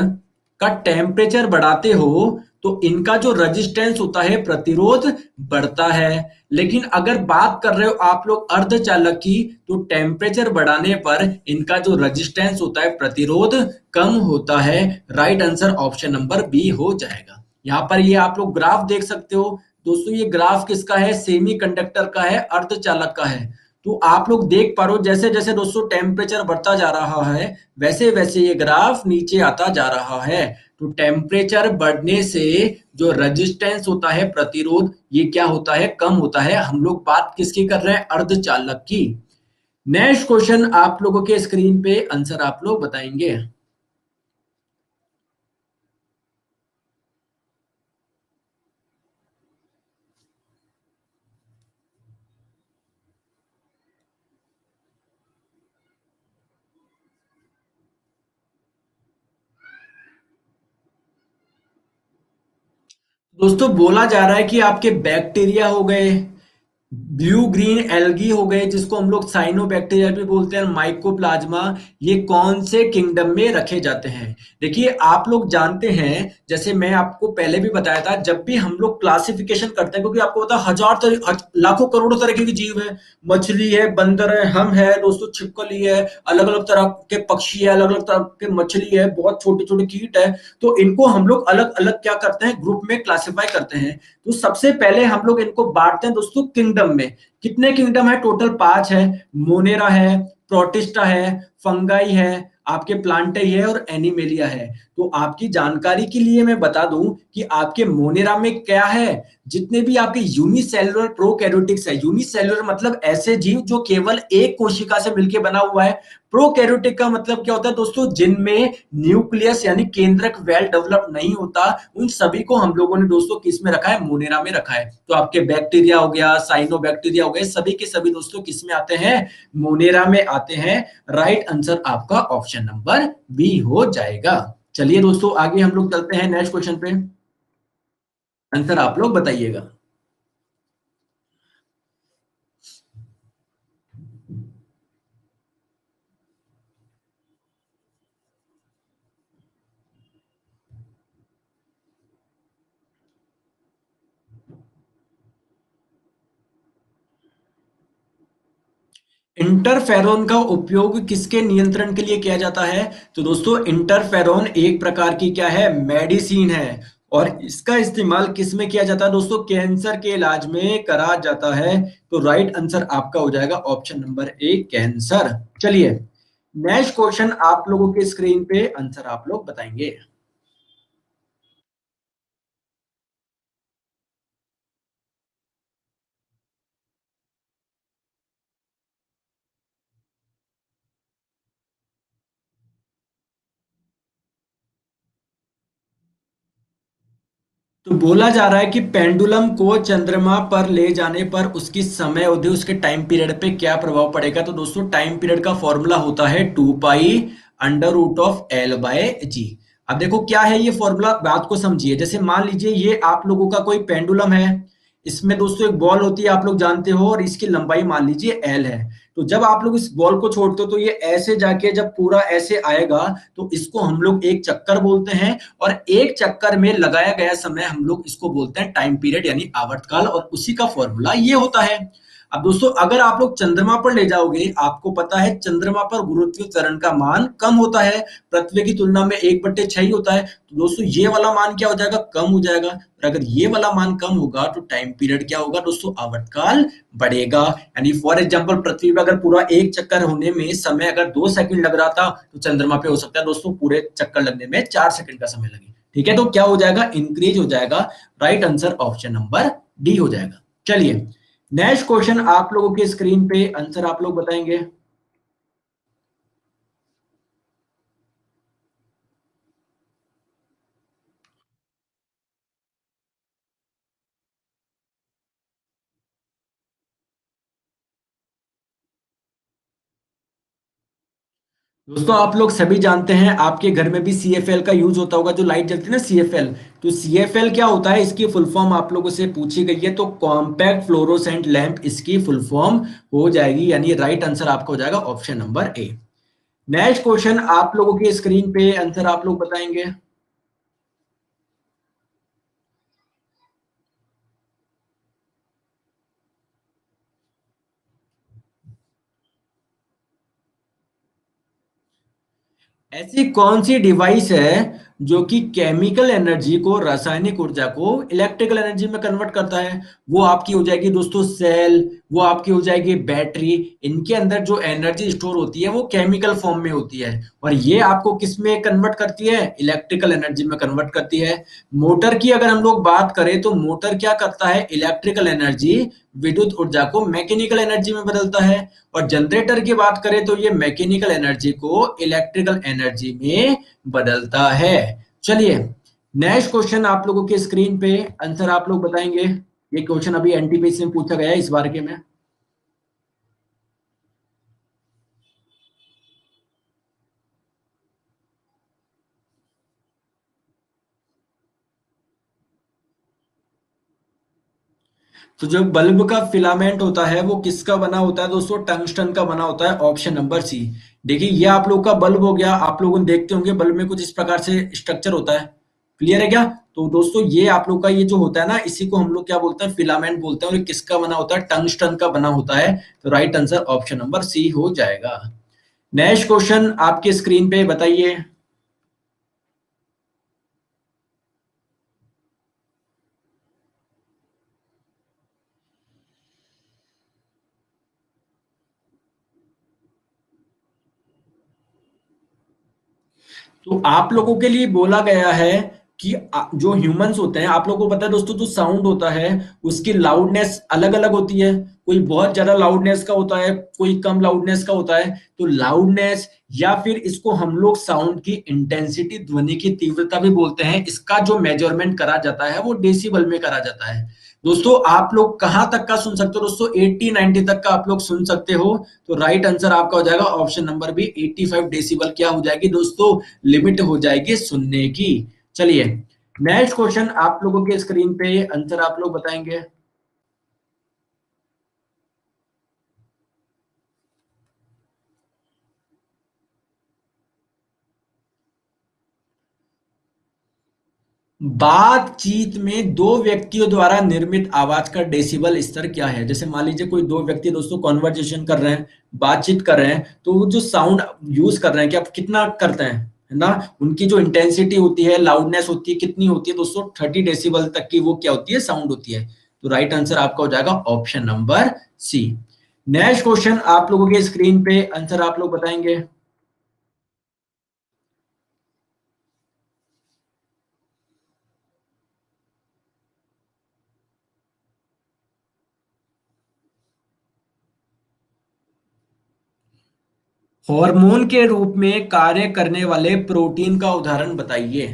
का टेम्परेचर बढ़ाते हो तो इनका जो रेजिस्टेंस होता है, प्रतिरोध, बढ़ता है। लेकिन अगर बात कर रहे हो आप लोग अर्धचालक की, तो टेम्परेचर बढ़ाने पर इनका जो रेजिस्टेंस होता है, प्रतिरोध, कम होता है। Right answer option number B हो जाएगा। यहाँ पर ये आप लोग ग्राफ देख सकते हो। दोस्तों ये ग्राफ किसका है? सेमीकंडक्टर का है, अर्धचालक का है। तो आप लोग देख पा रहे हो, जैसे जैसे दोस्तों टेम्परेचर बढ़ता जा रहा है, वैसे वैसे ये ग्राफ नीचे आता जा रहा है। तो टेम्परेचर बढ़ने से जो रेजिस्टेंस होता है, प्रतिरोध, ये क्या होता है? कम होता है। हम लोग बात किसकी कर रहे हैं? अर्धचालक की। नेक्स्ट क्वेश्चन आप लोगों के स्क्रीन पे, आंसर आप लोग बताएंगे। दोस्तों बोला जा रहा है कि आपके बैक्टीरिया हो गए, ब्लू ग्रीन एल्गी हो गए, जिसको हम लोग साइनोबैक्टीरिया भी बोलते हैं, माइकोप्लाज्मा, ये कौन से किंगडम में रखे जाते हैं? देखिए आप लोग जानते हैं, जैसे मैं आपको पहले भी बताया था, जब भी हम लोग क्लासिफिकेशन करते हैं, क्योंकि आपको पता है हजार लाखों करोड़ों तरह के जीव है, मछली है, बंदर है, हम है दोस्तों, छिपकली है, अलग अलग तरह के पक्षी है, अलग अलग तरह के मछली है, बहुत छोटे छोटे कीट है। तो इनको हम लोग अलग अलग क्या करते हैं? ग्रुप में क्लासिफाई करते हैं। तो सबसे पहले हम लोग इनको बांटते हैं दोस्तों किंगडम में। कितने किंगडम है? टोटल 5 है। मोनेरा है, प्रोटिस्टा है, फंगाई है, आपके प्लांटाई है और एनिमेलिया है। तो आपकी जानकारी के लिए मैं बता दूं कि आपके मोनेरा में क्या है, जितने भी आपके यूनिसेलुलर प्रोकैरियोटिक्स है, यूनिसेलुलर मतलब ऐसे जीव जो केवल एक कोशिका से मिलकर बना हुआ है। प्रोकैरियोटिक का मतलब क्या होता है दोस्तों? जिनमें न्यूक्लियस यानी केंद्रक वेल डेवलप नहीं होता, उन सभी को हम लोगों ने दोस्तों किस में रखा है? मोनेरा में रखा है। तो आपके बैक्टीरिया हो गया, साइनोबैक्टीरिया हो गए, सभी के सभी दोस्तों किस में आते हैं? मोनेरा में आते हैं। राइट आंसर आपका ऑप्शन नंबर बी हो जाएगा। चलिए दोस्तों आगे हम लोग चलते हैं नेक्स्ट क्वेश्चन पे। आंसर आप लोग बताइएगा। इंटरफेरोन का उपयोग किसके नियंत्रण के लिए किया जाता है? तो दोस्तों इंटरफेरोन एक प्रकार की क्या है? मेडिसिन है। और इसका इस्तेमाल किस में किया जाता है दोस्तों? कैंसर के इलाज में करा जाता है। तो राइट आंसर आपका हो जाएगा ऑप्शन नंबर ए, कैंसर। चलिए नेक्स्ट क्वेश्चन आप लोगों के स्क्रीन पे आंसर आप लोग बताएंगे। तो बोला जा रहा है कि पेंडुलम को चंद्रमा पर ले जाने पर उसकी समय अवधि, उसके टाइम पीरियड पे क्या प्रभाव पड़ेगा? तो दोस्तों टाइम पीरियड का फॉर्मूला होता है 2 pi under root of L by G. अब देखो क्या है ये फॉर्मूला, बात को समझिए। जैसे मान लीजिए ये आप लोगों का कोई पेंडुलम है, इसमें दोस्तों एक बॉल होती है आप लोग जानते हो, और इसकी लंबाई मान लीजिए एल है। तो जब आप लोग इस बॉल को छोड़ते हो तो ये ऐसे जाके जब पूरा ऐसे आएगा तो इसको हम लोग एक चक्कर बोलते हैं। और एक चक्कर में लगाया गया समय हम लोग इसको बोलते हैं टाइम पीरियड यानी आवर्तकाल, और उसी का फॉर्मूला ये होता है। अब दोस्तों अगर आप लोग चंद्रमा पर ले जाओगे, आपको पता है चंद्रमा पर गुरुत्वाकर्षण का मान कम होता है, पृथ्वी की तुलना में 1/6 ही होता है। तो दोस्तों ये वाला मान क्या हो जाएगा? कम हो जाएगा। और अगर ये वाला मान कम होगा तो टाइम पीरियड क्या होगा दोस्तों? आवर्तकाल बढ़ेगा। यानी फॉर एग्जांपल पृथ्वी पर अगर पूरा एक चक्कर होने में समय अगर 2 सेकंड लग रहा था, तो चंद्रमा पे हो सकता है दोस्तों पूरे चक्कर लगने में 4 सेकंड का समय लगे। ठीक है, तो क्या हो जाएगा? इंक्रीज हो जाएगा। Right answer option number D हो जाएगा। चलिए नेक्स्ट क्वेश्चन आप लोगों के स्क्रीन पे आंसर आप लोग बताएंगे। दोस्तों आप लोग सभी जानते हैं आपके घर में भी सीएफएल का यूज होता होगा, जो लाइट जलती है ना, सीएफएल। तो सीएफएल क्या होता है? इसकी फुल फॉर्म आप लोगों से पूछी गई है, तो कॉम्पैक्ट फ्लोरोसेंट लैंप इसकी फुल फॉर्म हो जाएगी। यानी राइट आंसर आपका हो जाएगा ऑप्शन नंबर ए। नेक्स्ट क्वेश्चन आप लोगों की स्क्रीन पे आंसर आप लोग बताएंगे। ऐसी कौन सी डिवाइस है जो कि केमिकल एनर्जी को, रासायनिक ऊर्जा को इलेक्ट्रिकल एनर्जी में कन्वर्ट करता है? वो आपकी हो जाएगी दोस्तों सेल, वो आपकी हो जाएगी बैटरी। इनके अंदर जो एनर्जी स्टोर होती है वो केमिकल फॉर्म में होती है, और ये आपको किस में कन्वर्ट करती है? इलेक्ट्रिकल एनर्जी में कन्वर्ट करती है। मोटर की अगर हम लोग बात करें तो मोटर क्या करता है? इलेक्ट्रिकल एनर्जी, विद्युत ऊर्जा को मैकेनिकल एनर्जी में बदलता है। और जनरेटर की बात करें तो ये मैकेनिकल एनर्जी को इलेक्ट्रिकल एनर्जी में बदलता है। चलिए नेक्स्ट क्वेश्चन आप लोगों के स्क्रीन पे आंसर आप लोग बताएंगे। ये क्वेश्चन अभी एनटीपीसी में पूछा गया है इस बार के में। तो जो बल्ब का फिलामेंट होता है वो किसका बना होता है दोस्तों? टंगस्टन का बना होता है, ऑप्शन नंबर सी। देखिए ये आप लोग का बल्ब हो गया, आप लोग देखते होंगे बल्ब में कुछ इस प्रकार से स्ट्रक्चर होता है। क्लियर है क्या? तो दोस्तों ये आप लोग का ये जो होता है ना, इसी को हम लोग क्या बोलते हैं? फिलामेंट बोलते हैं। और ये किसका बना होता है? टंगस्टन का बना होता है। तो right answer option number C हो जाएगा। नेक्स्ट क्वेश्चन आपके स्क्रीन पे बताइए। तो आप लोगों के लिए बोला गया है कि जो ह्यूमंस होते हैं, आप लोगों को पता है दोस्तों, जो साउंड होता है उसकी लाउडनेस अलग अलग होती है। कोई बहुत ज्यादा लाउडनेस का होता है, कोई कम लाउडनेस का होता है। तो लाउडनेस या फिर इसको हम लोग साउंड की इंटेंसिटी, ध्वनि की तीव्रता भी बोलते हैं, इसका जो मेजरमेंट करा जाता है वो डेसिबल में करा जाता है। दोस्तों आप लोग कहां तक का सुन सकते हो दोस्तों? 80 90 तक का आप लोग सुन सकते हो। तो राइट आंसर आपका हो जाएगा ऑप्शन नंबर बी, 85 डेसिबल क्या हो जाएगी दोस्तों? लिमिट हो जाएगी सुनने की। चलिए नेक्स्ट क्वेश्चन आप लोगों के स्क्रीन पे, आंसर आप लोग बताएंगे। बातचीत में दो व्यक्तियों द्वारा निर्मित आवाज का डेसिबल स्तर क्या है? जैसे मान लीजिए कोई दो व्यक्ति दोस्तों कॉन्वर्जेशन कर रहे हैं, बातचीत कर रहे हैं, तो वो जो साउंड यूज कर रहे हैं, कि आप कितना करते हैं, है ना, उनकी जो इंटेंसिटी होती है, लाउडनेस होती है, कितनी होती है दोस्तों? 30 डेसिबल तक की वो क्या होती है? साउंड होती है। तो राइट आंसर आपका हो जाएगा option number C. Next question आप लोगों के स्क्रीन पे, आंसर आप लोग बताएंगे। हार्मोन के रूप में कार्य करने वाले प्रोटीन का उदाहरण बताइए।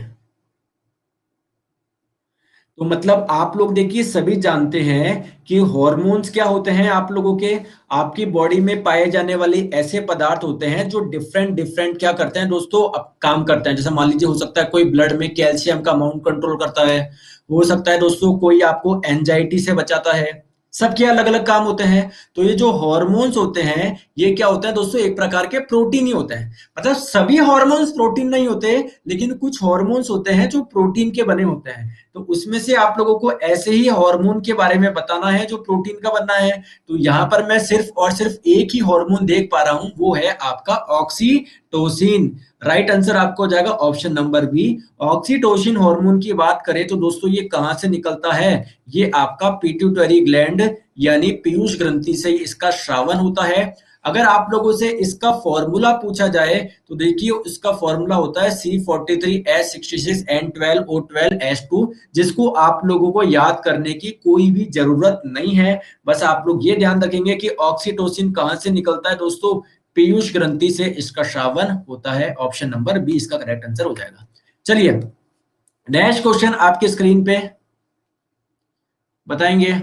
तो मतलब आप लोग देखिए, सभी जानते हैं कि हॉर्मोन्स क्या होते हैं आप लोगों के, आपकी बॉडी में पाए जाने वाले ऐसे पदार्थ होते हैं जो डिफरेंट डिफरेंट क्या करते हैं दोस्तों, काम करते हैं। जैसे मान लीजिए, हो सकता है कोई ब्लड में कैल्शियम का अमाउंट कंट्रोल करता है, हो सकता है दोस्तों कोई आपको एंजाइटी से बचाता है। सबके अलग अलग काम होते हैं। तो ये जो हॉर्मोन्स होते हैं, ये क्या होता है दोस्तों? एक प्रकार के प्रोटीन ही होते हैं। मतलब सभी हॉर्मोन्स प्रोटीन नहीं होते, लेकिन कुछ हॉर्मोन्स होते हैं जो प्रोटीन के बने होते हैं। तो उसमें से आप लोगों को ऐसे ही हार्मोन के बारे में बताना है जो प्रोटीन का बनना है। तो यहाँ पर मैं सिर्फ और सिर्फ एक ही हार्मोन देख पा रहा हूं, वो है आपका ऑक्सीटोसिन। राइट आंसर आपको हो जाएगा option number B. Oxytocin hormone की बात करें तो दोस्तों ये कहां से निकलता है? ये आपका पिट्यूटरी ग्लैंड यानी पीयूष ग्रंथि से इसका श्रावण होता है। अगर आप लोगों से इसका फॉर्मूला पूछा जाए तो देखिए, इसका फॉर्मूला होता है C43H66N12O12S2, जिसको आप लोगों को याद करने की कोई भी जरूरत नहीं है। बस आप लोग ये ध्यान रखेंगे कि ऑक्सीटोसिन कहां से निकलता है दोस्तों? पीयूष ग्रंथि से इसका श्रावण होता है। ऑप्शन नंबर बी इसका करेक्ट आंसर हो जाएगा। चलिए नेक्स्ट क्वेश्चन आपके स्क्रीन पे बताएंगे।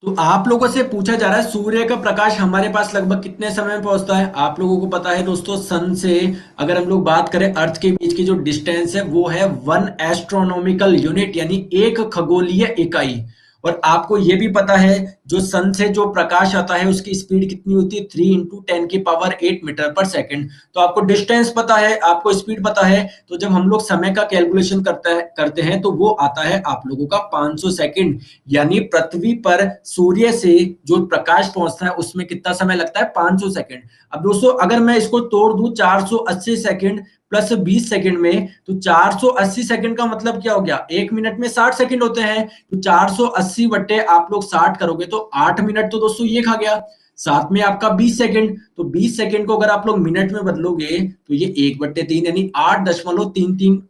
तो आप लोगों से पूछा जा रहा है सूर्य का प्रकाश हमारे पास लगभग कितने समय में पहुंचता है? आप लोगों को पता है दोस्तों, सन से अगर हम लोग बात करें, अर्थ के बीच की जो डिस्टेंस है वो है 1 एस्ट्रोनॉमिकल यूनिट, यानी एक खगोलीय इकाई। और आपको ये भी पता है, जो सन से जो प्रकाश आता है उसकी स्पीड कितनी होती है? 3 × 10⁻⁸मीटर पर सेकंड। तो आपको डिस्टेंस पता है, आपको स्पीड पता है, तो जब हम लोग समय का कैलकुलेशन करते हैं तो वो आता है आप लोगों का 500 सेकंड। यानी पृथ्वी पर सूर्य से जो प्रकाश पहुंचता है उसमें कितना समय लगता है? 500 सेकंड। अब दोस्तों अगर मैं इसको तोड़ दूं 480 सेकंड प्लस 20 सेकंड में, तो 480 सेकंड का मतलब क्या हो गया? एक मिनट में 60 सेकंड होते हैं। तो 480 बट्टे आप लोग 60 करोगे तो 8 मिनट तो दोस्तों ये खा गया। साथ में आपका 20 सेकंड, तो 20 सेकंड को अगर आप लोग मिनट में बदलोगे तो ये 1/3 यानी 8.33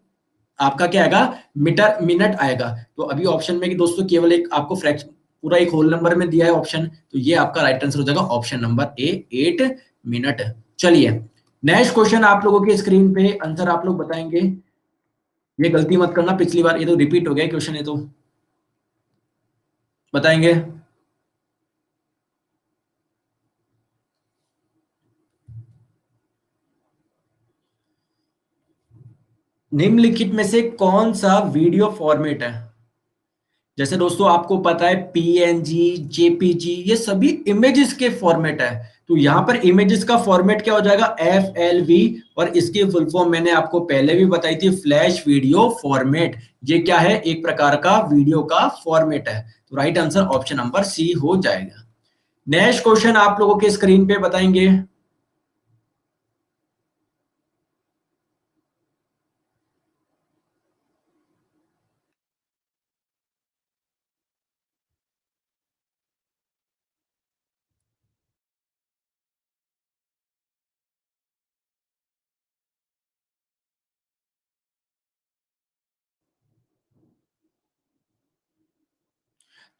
आपका क्या आएगा? मीटर मिनट आएगा। तो अभी ऑप्शन में कि दोस्तों केवल एक आपको फ्रैक्शन, पूरा एक होल नंबर में दिया है ऑप्शन, तो ये आपका राइट आंसर हो जाएगा ऑप्शन नंबर ए, 8 मिनट। चलिए नेक्स्ट क्वेश्चन आप लोगों की स्क्रीन पे, आंसर आप लोग बताएंगे। ये गलती मत करना, पिछली बार ये तो रिपीट हो गया क्वेश्चन, है तो बताएंगे। निम्नलिखित में से कौन सा वीडियो फॉर्मेट है? जैसे दोस्तों आपको पता है पीएनजी, जेपीजी, ये सभी इमेजेस के फॉर्मेट है। तो यहाँ पर इमेजेस का फॉर्मेट क्या हो जाएगा? एफएलवी। और इसकी फुल फॉर्म मैंने आपको पहले भी बताई थी, फ्लैश वीडियो फॉर्मेट। ये क्या है? एक प्रकार का वीडियो का फॉर्मेट है। तो right answer option number C हो जाएगा। नेक्स्ट क्वेश्चन आप लोगों के स्क्रीन पे बताएंगे।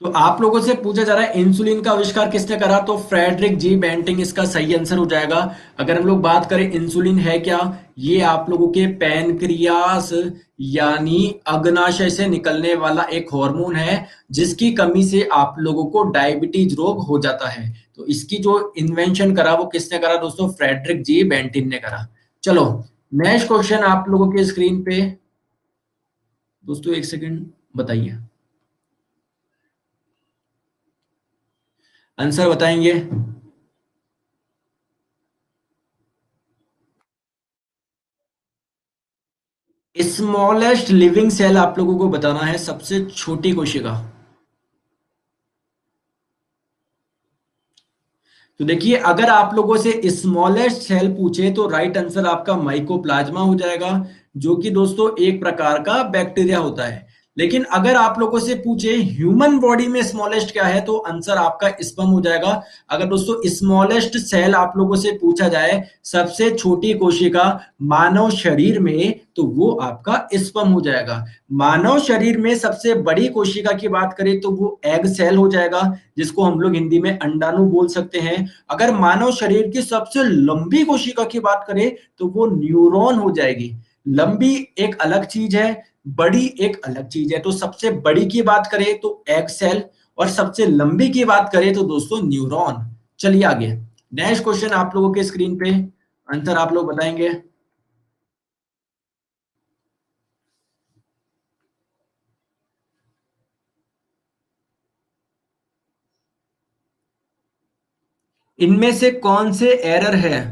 तो आप लोगों से पूछा जा रहा है इंसुलिन का आविष्कार किसने करा, तो फ्रेडरिक जी बेंटिंग इसका सही आंसर हो जाएगा। अगर हम लोग बात करें इंसुलिन है क्या, ये आप लोगों के पैनक्रियास यानी अग्नाशय से निकलने वाला एक हार्मोन है, जिसकी कमी से आप लोगों को डायबिटीज रोग हो जाता है। तो इसकी जो इन्वेंशन करा वो किसने करा दोस्तों, फ्रेडरिक जी बेंटिन ने करा। चलो नेक्स्ट क्वेश्चन आप लोगों के स्क्रीन पे, दोस्तों एक सेकंड बताइए, आंसर बताएंगे। स्मॉलेस्ट लिविंग सेल आप लोगों को बताना है, सबसे छोटी कोशिका। तो देखिए अगर आप लोगों से स्मॉलेस्ट सेल पूछे तो राइट आंसर आपका माइकोप्लाज्मा हो जाएगा, जो कि दोस्तों एक प्रकार का बैक्टीरिया होता है। लेकिन अगर आप लोगों से पूछे ह्यूमन बॉडी में स्मॉलेस्ट क्या है, तो आंसर आपका स्पर्म हो जाएगा। अगर दोस्तों स्मॉलेस्ट सेल आप लोगों से पूछा जाए, सबसे छोटी कोशिका मानव शरीर में, तो वो आपका स्पर्म हो जाएगा। मानव शरीर में सबसे बड़ी कोशिका की बात करें तो वो एग सेल हो जाएगा, जिसको हम लोग हिंदी में अंडाणु बोल सकते हैं। अगर मानव शरीर की सबसे लंबी कोशिका की बात करें तो वो न्यूरॉन हो जाएगी। लंबी एक अलग चीज है, बड़ी एक अलग चीज है। तो सबसे बड़ी की बात करें तो एग सेल, और सबसे लंबी की बात करें तो दोस्तों न्यूरॉन। चलिए आगे, नेक्स्ट क्वेश्चन आप लोगों के स्क्रीन पे, आंसर आप लोग बताएंगे। इनमें से कौन से एरर है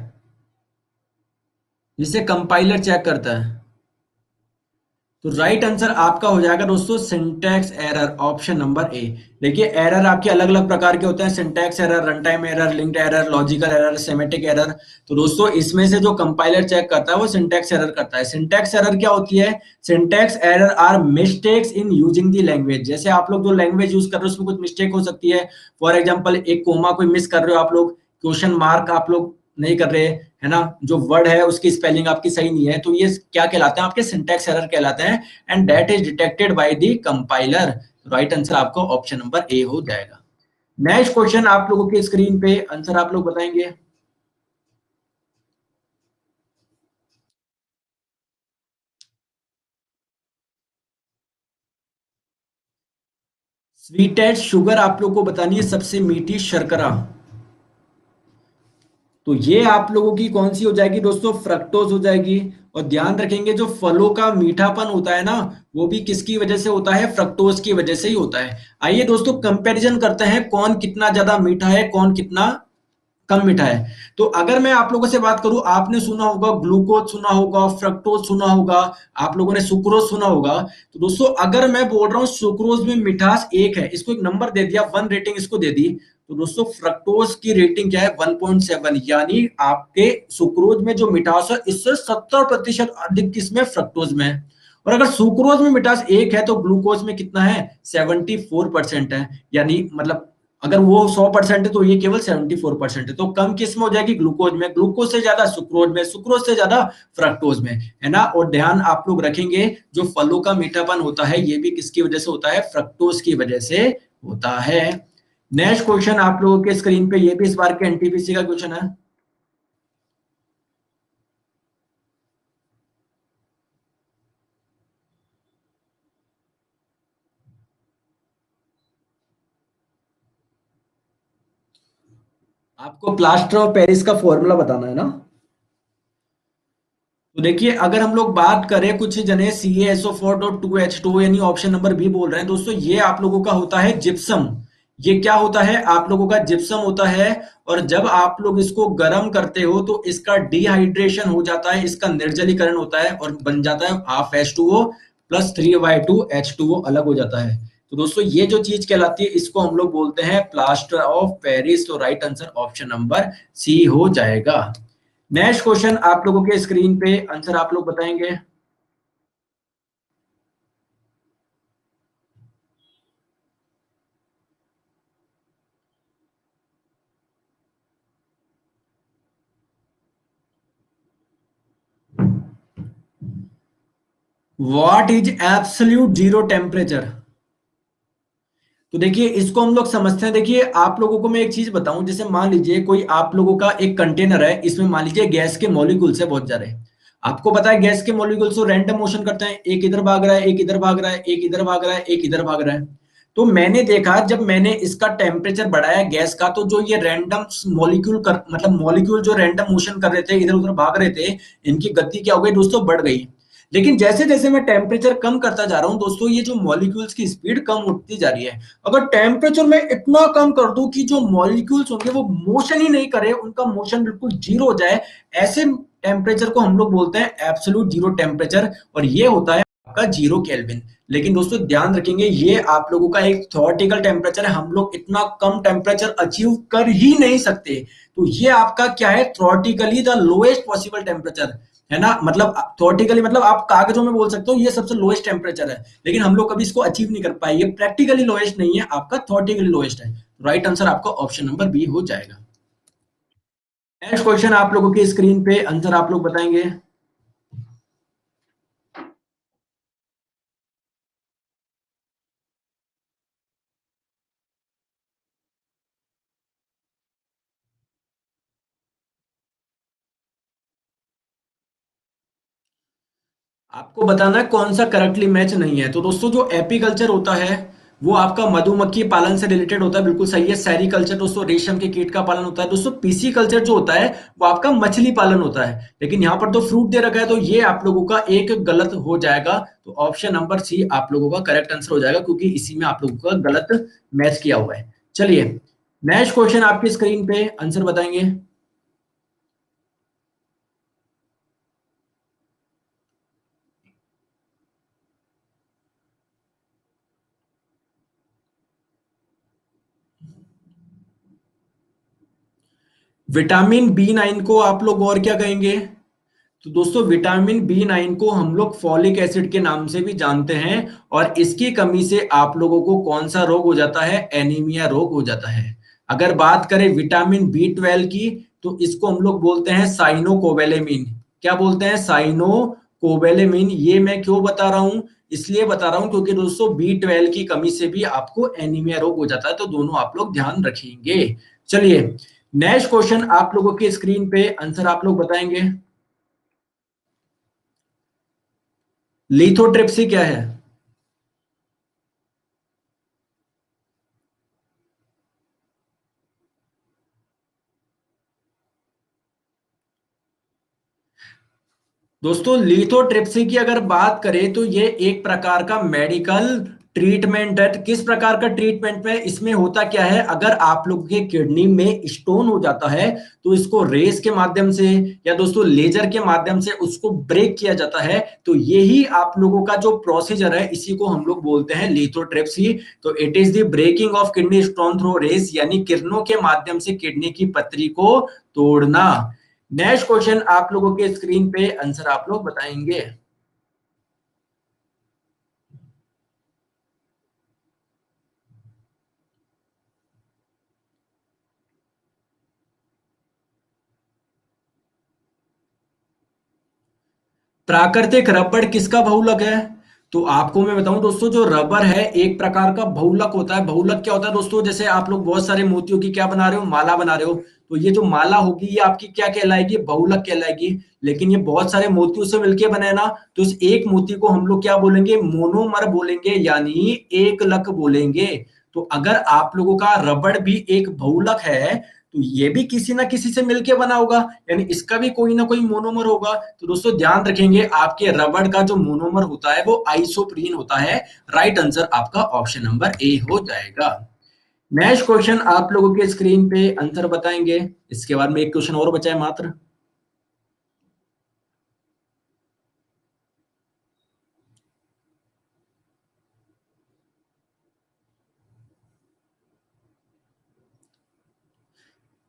जिसे कंपाइलर चेक करता है, तो राइट आंसर आपका हो जाएगा दोस्तों syntax error, option number A. देखिए एरर आपके अलग अलग प्रकार के होते हैं, syntax error, run time error, linked error, logical error, semantic error. तो दोस्तों इसमें से जो कंपाइलर चेक करता है वो सिंटैक्स एरर करता है। सिंटैक्स एरर क्या होती है, syntax error are mistakes in using the language. जैसे आप लोग जो लैंग्वेज यूज कर रहे हो उसमें कुछ मिस्टेक हो सकती है। फॉर एग्जाम्पल एक कोमा कोई मिस कर रहे हो आप लोग, क्वेश्चन मार्क आप लोग नहीं कर रहे, है ना, जो वर्ड है उसकी स्पेलिंग आपकी सही नहीं है, तो ये क्या कहलाते हैं, आपके सिंटैक्स एरर कहलाते हैं। And that is detected by the compiler. Right answer आपको ऑप्शन नंबर ए हो जाएगा। नेक्स्ट क्वेश्चन आप लोगों के स्क्रीन पे, आंसर आप लोग बताएंगे। स्वीटेस्ट शुगर आप लोग को बतानी है, सबसे मीठी शर्करा। तो ये आप लोगों की कौन सी हो जाएगी दोस्तों, फ्रक्टोज हो जाएगी। और ध्यान रखेंगे जो फलों का मीठापन होता है ना, वो भी किसकी वजह से होता है, फ्रक्टोज की वजह से ही होता है। आइए दोस्तों कंपैरिजन करते हैं कौन कितना ज्यादा मीठा है, कौन कितना कम मीठा है। तो अगर मैं आप लोगों से बात करूं, आपने सुना होगा ग्लूकोज, सुना होगा फ्रक्टोज, सुना होगा, आप लोगों ने सुक्रोज सुना होगा। तो दोस्तों अगर मैं बोल रहा हूं सुक्रोज में मिठास एक है, इसको एक नंबर दे दिया, वन रेटिंग इसको दे दी, तो दोस्तों फ्रक्टोज की रेटिंग क्या है, 1.7। यानी आपके सुक्रोज में जो मिठास है इससे 70% अधिक किसमें, फ्रक्टोज में है। और अगर सुक्रोज में मिठास एक है तो ग्लूकोज में कितना है, 74% है। यानी मतलब अगर वो 100% है तो ये केवल 74% है। तो कम किस में हो जाएगी, ग्लूकोज में, ग्लूकोज से ज्यादा सुक्रोज में, सुक्रोज से ज्यादा फ्रक्टोज में, है ना। और ध्यान आप लोग रखेंगे जो फलों का मीठापन होता है ये भी किसकी वजह से होता है, फ्रक्टोज की वजह से होता है। नेक्स्ट क्वेश्चन आप लोगों के स्क्रीन पे, ये भी इस बार के एनटीपीसी का क्वेश्चन है। आपको प्लास्टर ऑफ पेरिस का फॉर्मूला बताना है ना। तो देखिए अगर हम लोग बात करें, कुछ जने CaSO4.2H2 यानी ऑप्शन नंबर बी बोल रहे हैं दोस्तों, ये आप लोगों का होता है जिप्सम। ये क्या होता है, आप लोगों का जिप्सम होता है। और जब आप लोग इसको गर्म करते हो तो इसका डिहाइड्रेशन हो जाता है, इसका निर्जलीकरण होता है और बन जाता है हाफ H2O प्लस 3Y2H2O अलग हो जाता है। तो दोस्तों ये जो चीज कहलाती है इसको हम लोग बोलते हैं प्लास्टर ऑफ पेरिस। तो right answer option number C हो जाएगा। नेक्स्ट क्वेश्चन आप लोगों के स्क्रीन पे, आंसर आप लोग बताएंगे। What is absolute zero temperature. तो देखिए इसको हम लोग समझते हैं। देखिए आप लोगों को मैं एक चीज बताऊं, जैसे मान लीजिए कोई आप लोगों का एक कंटेनर है, इसमें मान लीजिए गैस के मॉलिक्यूल्स है बहुत सारे। आपको पता है गैस के मॉलिक्यूल्स तो रैंडम मोशन करते हैं, एक इधर भाग रहा है, एक इधर भाग रहा है, एक इधर भाग रहा है, एक इधर भाग रहा है। तो मैंने देखा जब मैंने इसका टेम्परेचर बढ़ाया गैस का, तो जो ये रैंडम मॉलिक्यूल कर मतलब मॉलिक्यूल जो रैंडम मोशन कर रहे थे, इधर उधर भाग रहे थे, इनकी गति क्या हो गई दोस्तों, बढ़ गई। लेकिन जैसे जैसे मैं टेम्परेचर कम करता जा रहा हूं दोस्तों, ये जो मॉलिक्यूल्स की स्पीड कम होती जा रही है। अगर टेम्परेचर में इतना कम कर दूं कि जो मॉलिक्यूल्स होंगे वो मोशन ही नहीं करे, उनका मोशन बिल्कुल जीरो हो जाए, ऐसे टेम्परेचर को हम लोग बोलते हैं एब्सोल्यूट जीरो टेम्परेचर, और ये होता है आपका 0 केल्विन। लेकिन दोस्तों ध्यान रखेंगे, ये आप लोगों का एक थ्योरेटिकल टेम्परेचर है, हम लोग इतना कम टेम्परेचर अचीव कर ही नहीं सकते। तो ये आपका क्या है, theoretically the lowest possible temperature है ना। मतलब थ्योरेटिकली मतलब आप कागजों में बोल सकते हो ये सबसे लोएस्ट टेम्परेचर है, लेकिन हम लोग कभी इसको अचीव नहीं कर पाए। ये प्रैक्टिकली लोएस्ट नहीं है, आपका थ्योरेटिकली लोएस्ट है। राइट आंसर आपका ऑप्शन नंबर बी हो जाएगा। नेक्स्ट क्वेश्चन आप लोगों की स्क्रीन पे आंसर आप लोग बताएंगे। आपको बताना है कौन सा करेक्टली मैच नहीं है। तो दोस्तों जो एपीकल्चर होता है वो आपका मधुमक्खी पालन से रिलेटेड होता है, बिल्कुल सही है। सेरीकल्चर दोस्तों रेशम के कीट का पालन होता है। दोस्तों पीसी कल्चर जो होता है वो आपका मछली पालन होता है। लेकिन यहाँ पर तो फ्रूट दे रखा है, तो ये आप लोगों का एक गलत हो जाएगा। तो ऑप्शन नंबर सी आप लोगों का करेक्ट आंसर हो जाएगा, क्योंकि इसी में आप लोगों का गलत मैच किया हुआ है। चलिए नेक्स्ट क्वेश्चन आपकी स्क्रीन पे आंसर बताएंगे। विटामिन बी 9 को आप लोग और क्या कहेंगे? तो दोस्तों विटामिन बी 9 को हम लोग फॉलिक एसिड के नाम से भी जानते हैं, और इसकी कमी से आप लोगों को कौन सा रोग हो जाता है, एनीमिया रोग हो जाता है। अगर बात करें विटामिन बी 12 की, तो इसको हम लोग बोलते हैं साइनोकोबैलेमिन। क्या बोलते हैं, साइनोकोबैलेमिन। ये मैं क्यों बता रहा हूं, इसलिए बता रहा हूं क्योंकि दोस्तों बी 12 की कमी से भी आपको एनीमिया रोग हो जाता है, तो दोनों आप लोग ध्यान रखेंगे। चलिए नेक्स्ट क्वेश्चन आप लोगों की स्क्रीन पे आंसर आप लोग बताएंगे। लिथोट्रिप्सी क्या है? दोस्तों लिथोट्रिप्सी की अगर बात करें तो ये एक प्रकार का मेडिकल ट्रीटमेंट है। किस प्रकार का ट्रीटमेंट में इसमें होता क्या है, अगर आप लोग के किडनी में स्टोन हो जाता है तो इसको रेस के माध्यम से या दोस्तों लेजर के माध्यम से उसको ब्रेक किया जाता है। तो यही आप लोगों का जो प्रोसीजर है इसी को हम लोग बोलते हैं लिथोट्रिप्सी। तो it is the breaking of kidney stone through rays, यानी किरणों के माध्यम से किडनी की पतरी को तोड़ना। नेक्स्ट क्वेश्चन आप लोगों के स्क्रीन पे आंसर आप लोग बताएंगे। प्राकृतिक रबड़ किसका बहुलक है? तो आपको मैं बताऊं दोस्तों, जो रबर है एक प्रकार का बहुलक होता है। बहुलक क्या होता है दोस्तों, जैसे आप लोग बहुत सारे मोतियों की क्या बना रहे हो, माला बना रहे हो, तो ये जो माला होगी ये आपकी क्या कहलाएगी, बहुलक कहलाएगी। लेकिन ये बहुत सारे मोतियों से मिलके बने ना, तो इस एक मोती को हम लोग क्या बोलेंगे, मोनोमर बोलेंगे, यानी एक लक बोलेंगे। तो अगर आप लोगों का रबड़ भी एक बहुलक है, तो ये भी किसी ना किसी से मिलके बना होगा, यानी इसका भी कोई ना कोई मोनोमर होगा। तो दोस्तों ध्यान रखेंगे, आपके रबड़ का जो मोनोमर होता है वो आइसोप्रीन होता है। राइट आंसर आपका ऑप्शन नंबर ए हो जाएगा। नेक्स्ट क्वेश्चन आप लोगों के स्क्रीन पे आंसर बताएंगे। इसके बाद में एक क्वेश्चन और बचा है मात्र।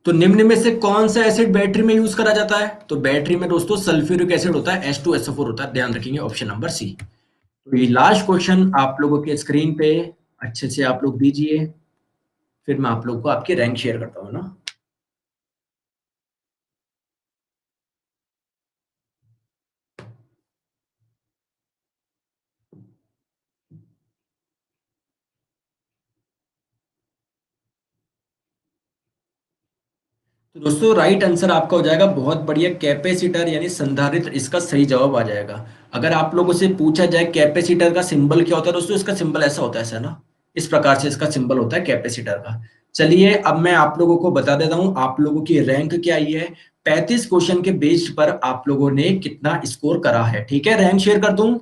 तो निम्न में से कौन सा एसिड बैटरी में यूज करा जाता है? तो बैटरी में दोस्तों सल्फ्यूरिक एसिड होता है, H2SO4 होता है। ध्यान रखेंगे ऑप्शन नंबर सी। तो ये लास्ट क्वेश्चन आप लोगों के स्क्रीन पे अच्छे से आप लोग दीजिए, फिर मैं आप लोग को आपकी रैंक शेयर करता हूँ ना। तो दोस्तों राइट आंसर आपका हो जाएगा, बहुत बढ़िया, कैपेसिटर यानी संधारित्र इसका सही जवाब आ जाएगा। अगर आप लोगों से पूछा जाए कैपेसिटर का सिंबल क्या होता है दोस्तों, इसका सिंबल ऐसा होता है, ऐसा ना, इस प्रकार से इसका सिंबल होता है कैपेसिटर का। चलिए अब मैं आप लोगों को बता देता हूं आप लोगों की रैंक क्या आई है। 35 क्वेश्चन के बेस पर आप लोगों ने कितना स्कोर करा है, ठीक है, रैंक शेयर कर दूं।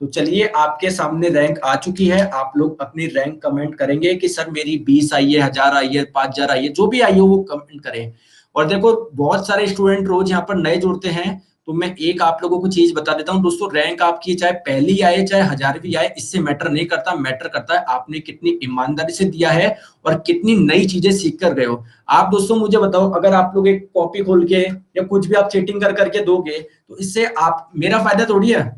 तो चलिए आपके सामने रैंक आ चुकी है, आप लोग अपनी रैंक कमेंट करेंगे कि सर मेरी 20 आई है, 1000 आई है, 5000 आई है, जो भी आई हो वो कमेंट करें। और देखो बहुत सारे स्टूडेंट रोज यहाँ पर नए जुड़ते हैं, तो मैं एक आप लोगों को चीज बता देता हूँ दोस्तों, रैंक आपकी चाहे पहली आए चाहे 1000वीं आए, इससे मैटर नहीं करता, मैटर करता है आपने कितनी ईमानदारी से दिया है और कितनी नई चीजें सीख कर गए हो। आप दोस्तों मुझे बताओ, अगर आप लोग एक कॉपी खोल के या कुछ भी आप चीटिंग कर करके दोगे, तो इससे आप, मेरा फायदा थोड़ी है,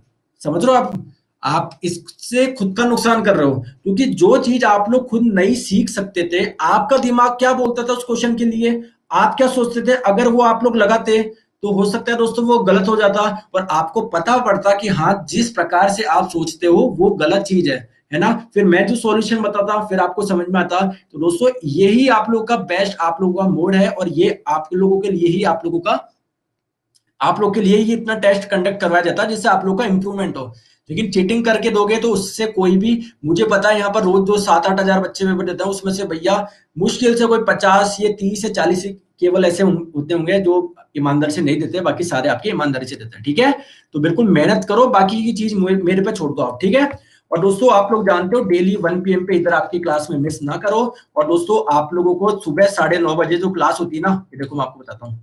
समझ रहे हो आप इससे खुद का नुकसान कर रहे हो, क्योंकि जो चीज आप लोग खुद नहीं सीख सकते थे, आपका दिमाग क्या बोलता था उस क्वेश्चन के लिए, आप क्या सोचते थे, अगर वो आप लोग लगाते तो हो सकता है दोस्तों वो गलत हो जाता, और आपको पता पड़ता कि हाँ जिस प्रकार से आप सोचते हो वो गलत चीज है ना, फिर मैं जो सॉल्यूशन बताता फिर आपको समझ में आता। तो दोस्तों यही आप लोगों का बेस्ट, आप लोगों का मोड है, और ये आप लोगों के लिए ही, आप लोग के लिए ही इतना टेस्ट कंडक्ट करवाया जाता है जिससे आप लोग का इंप्रूवमेंट हो। लेकिन चीटिंग करके दोगे तो उससे कोई भी, मुझे पता है यहाँ पर रोज जो 7-8 हजार बच्चे पेपर देते हैं, उसमें से भैया मुश्किल से कोई 50 या 30 या 40 केवल ऐसे होते होंगे जो ईमानदारी से नहीं देते, बाकी सारे आपके ईमानदारी से देते हैं, ठीक है। तो बिल्कुल मेहनत करो, बाकी की चीज मेरे पे छोड़ दो आप, ठीक है। और दोस्तों आप लोग जानते हो डेली 1 PM पे इधर आपकी क्लास में मिस ना करो। और दोस्तों आप लोगों को सुबह 9:30 बजे जो क्लास होती है ना, ये देखो मैं आपको बताता हूँ,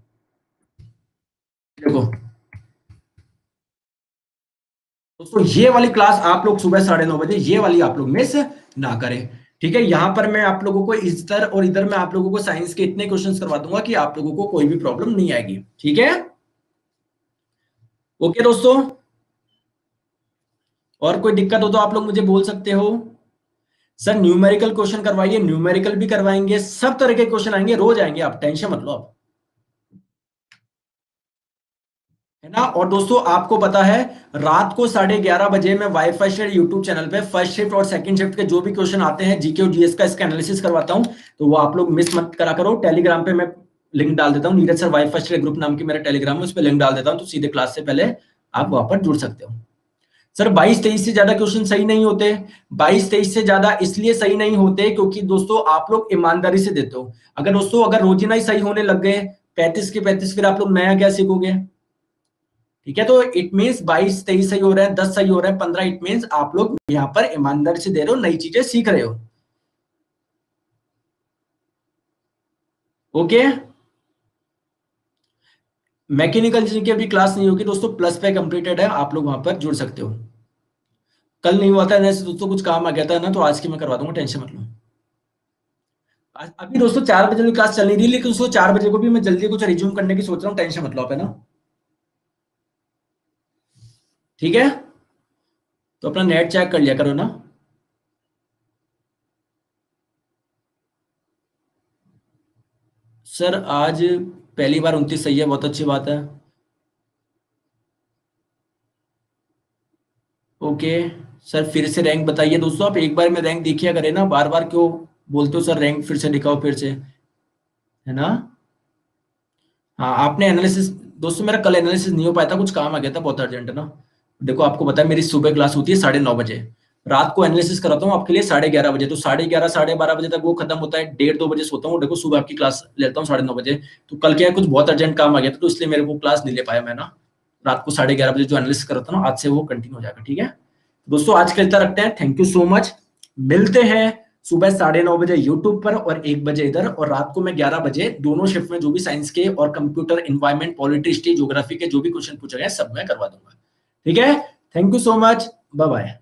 देखो दोस्तों ये वाली क्लास आप लोग सुबह 9:30 बजे, ये वाली आप लोग मिस ना करें, ठीक है। यहां पर मैं आप लोगों को इधर और इधर मैं आप लोगों को साइंस के इतने क्वेश्चंस करवा दूंगा कि आप लोगों को कोई भी प्रॉब्लम नहीं आएगी, ठीक है। ओके दोस्तों, और कोई दिक्कत हो तो आप लोग मुझे बोल सकते हो। सर न्यूमेरिकल क्वेश्चन करवाइए, न्यूमेरिकल भी करवाएंगे, सब तरह के क्वेश्चन आएंगे, रोज आएंगे, आप टेंशन मत लो आप, है ना। और दोस्तों आपको पता है रात को 11:30 बजे मैं वाईफाई से यूट्यूब चैनल पे फर्स्ट शिफ्ट और सेकंड शिफ्ट के जो भी क्वेश्चन आते हैं जीके और जीएस का, इसका एनालिसिस करवाता हूं, तो वो आप लोग मिस मत करा करो। टेलीग्राम पे मैं लिंक डाल देता हूँ, Neeraj sir Y first group नाम की मेरा टेलीग्राम है, उस पर लिंक डाल देता हूँ, तो सीधे क्लास से पहले आप वहां पर जुड़ सकते हो। सर 22-23 से ज्यादा क्वेश्चन सही नहीं होते, 22-23 से ज्यादा इसलिए सही नहीं होते क्योंकि दोस्तों आप लोग ईमानदारी से देते हो। अगर दोस्तों अगर रोजीना ही सही होने लग गए 35 के 35, फिर आप लोग नया क्या सीखोगे, ठीक है। तो इट मीन्स 22-23 सही हो रहे हैं, 10 सही हो रहे हैं, 15, इट मीन्स आप लोग यहाँ पर ईमानदारी से दे रहे हो, नई चीजें सीख रहे हो। ओके, मैकेनिकल इंजीनियरिंग की अभी क्लास नहीं होगी दोस्तों, प्लस पे कंप्लीटेड है, आप लोग वहां पर जुड़ सकते हो। कल नहीं हुआ था जैसे दोस्तों, कुछ काम आ गया था ना, तो आज की मैं करवा दूंगा, टेंशन मत लो। अभी दोस्तों 4 बजे की क्लास चल नहीं रही, लेकिन उसको 4 बजे को भी मैं जल्दी कुछ रिज्यूम करने की सोच रहा हूँ, टेंशन मत लो आप, है ना, ठीक है। तो अपना नेट चेक कर लिया करो ना। सर आज पहली बार 29 सही है, बहुत अच्छी बात है। ओके सर, फिर से रैंक बताइए दोस्तों, आप एक बार में रैंक देखिए करें ना, बार बार क्यों बोलते हो सर रैंक फिर से दिखाओ फिर से, है ना। हाँ आपने एनालिसिस, दोस्तों मेरा कल एनालिसिस नहीं हो पाया था, कुछ काम आ गया था बहुत अर्जेंट, है ना। देखो आपको पता है मेरी सुबह क्लास होती है 9:30 बजे, रात को एनालिसिस कराता हूँ आपके लिए 11:30 बजे, तो 11:30 12:30 तक वो खत्म होता है, 1:30-2 बजे सोता हूँ, देखो सुबह आपकी क्लास लेता हूँ 9:30 बजे। तो कल क्या है, कुछ बहुत अर्जेंट काम आ गया था, तो इसलिए मेरे को क्लास नहीं ले पाया मैं ना। रात को 11:30 बजे जो एनालिसिस कराता हूँ, आज से वो कंटिन्यू हो जाएगा, ठीक है। दोस्तों आज के लिए इतना रखते हैं, थैंक यू सो मच। मिलते हैं सुबह 9:30 बजे यूट्यूब पर, और 1 बजे इधर, और रात को मैं 11 बजे दोनों शिफ्ट में जो भी साइंस के और computer environment polity history geography के जो भी क्वेश्चन पूछे गए सब मैं करवा दूंगा, ठीक है। Thank you so much, bye bye.